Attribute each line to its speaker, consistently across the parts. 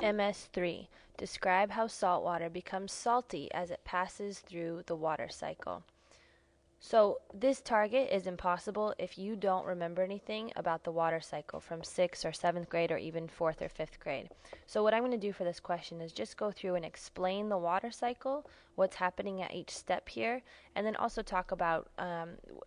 Speaker 1: MS3. Describe how salt water becomes salty as it passes through the water cycle. So this target is impossible if you don't remember anything about the water cycle from 6th or 7th grade or even 4th or 5th grade. So what I'm going to do for this question is just go through and explain the water cycle, what's happening at each step here, and then also talk about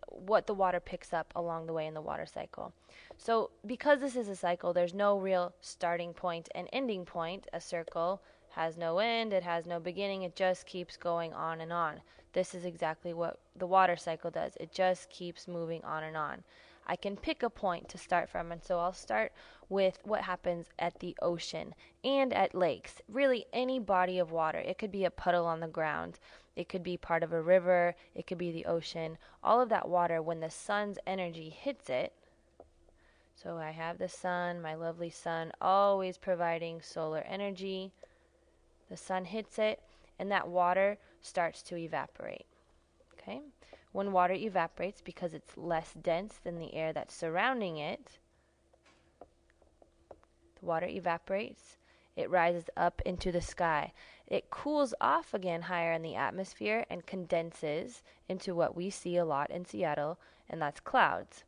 Speaker 1: what the water picks up along the way in the water cycle. So because this is a cycle, there's no real starting point and ending point. A circle has no end, it has no beginning, it just keeps going on and on. This is exactly what the water cycle does. It just keeps moving on and on. I can pick a point to start from, and so I'll start with what happens at the ocean and at lakes. Really, any body of water. It could be a puddle on the ground. It could be part of a river. It could be the ocean. All of that water, when the sun's energy hits it, so I have the sun, my lovely sun, always providing solar energy. The sun hits it, and that water starts to evaporate. Okay? When water evaporates, because it's less dense than the air that's surrounding it, the water evaporates, it rises up into the sky. It cools off again higher in the atmosphere and condenses into what we see a lot in Seattle, and that's clouds.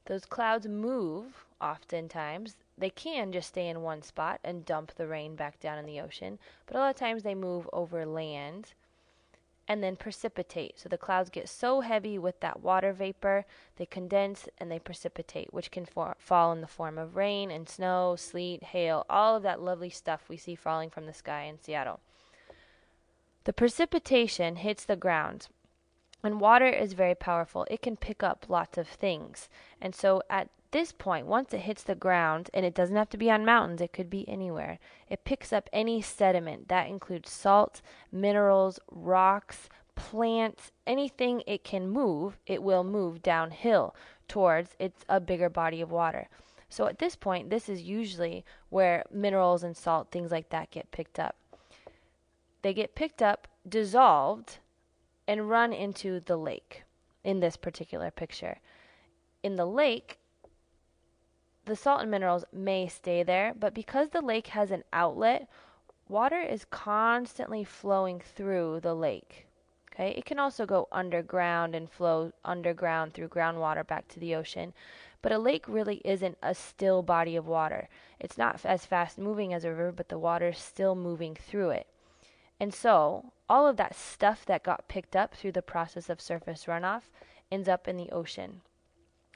Speaker 1: Those clouds move oftentimes. They can just stay in one spot and dump the rain back down in the ocean, but a lot of times they move over land and then precipitate. So the clouds get so heavy with that water vapor, they condense and they precipitate, which can fall in the form of rain and snow, sleet, hail, all of that lovely stuff we see falling from the sky in Seattle. The precipitation hits the ground. And water is very powerful. It can pick up lots of things. And so at this point, once it hits the ground, and it doesn't have to be on mountains, it could be anywhere, it picks up any sediment. That includes salt, minerals, rocks, plants, anything it can move, it will move downhill towards a bigger body of water. So at this point, this is usually where minerals and salt, things like that, get picked up. They get picked up, dissolved, and run into the lake in this particular picture. In the lake, the salt and minerals may stay there, but because the lake has an outlet, water is constantly flowing through the lake. Okay? It can also go underground and flow underground through groundwater back to the ocean, but a lake really isn't a still body of water. It's not as fast moving as a river, but the water is still moving through it. And so, all of that stuff that got picked up through the process of surface runoff ends up in the ocean.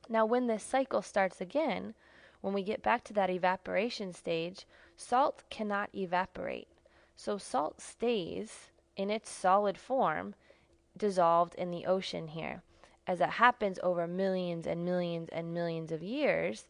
Speaker 1: Now, when this cycle starts again, when we get back to that evaporation stage, salt cannot evaporate. So salt stays in its solid form, dissolved in the ocean here. As that happens over millions and millions and millions of years,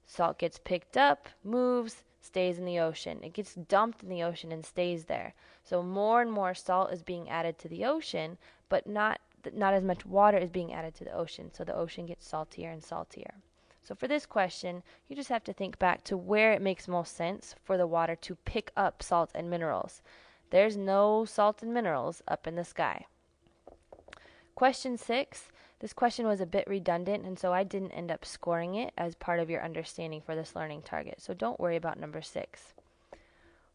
Speaker 1: salt gets picked up, moves, stays in the ocean. It gets dumped in the ocean and stays there. So more and more salt is being added to the ocean, but not as much water is being added to the ocean. So the ocean gets saltier and saltier. So for this question, you just have to think back to where it makes most sense for the water to pick up salt and minerals. There's no salt and minerals up in the sky. Question 6. This question was a bit redundant, and so I didn't end up scoring it as part of your understanding for this learning target. So don't worry about number 6.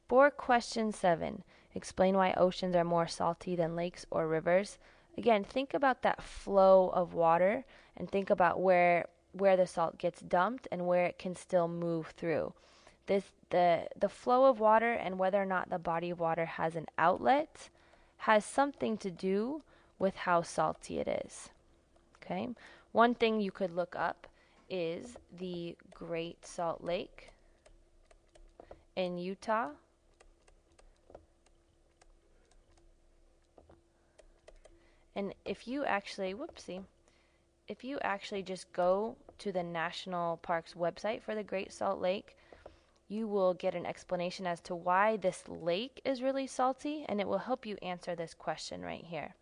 Speaker 1: For question 7, explain why oceans are more salty than lakes or rivers. Again, think about that flow of water and think about where the salt gets dumped and where it can still move through. The flow of water and whether or not the body of water has an outlet has something to do with how salty it is. Okay? One thing you could look up is the Great Salt Lake in Utah. And if you actually just go to the National Parks website for the Great Salt Lake, you will get an explanation as to why this lake is really salty, and it will help you answer this question right here.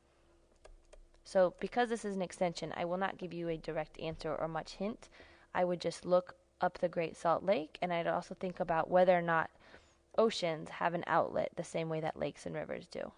Speaker 1: So because this is an extension, I will not give you a direct answer or much hint. I would just look up the Great Salt Lake, and I'd also think about whether or not oceans have an outlet the same way that lakes and rivers do.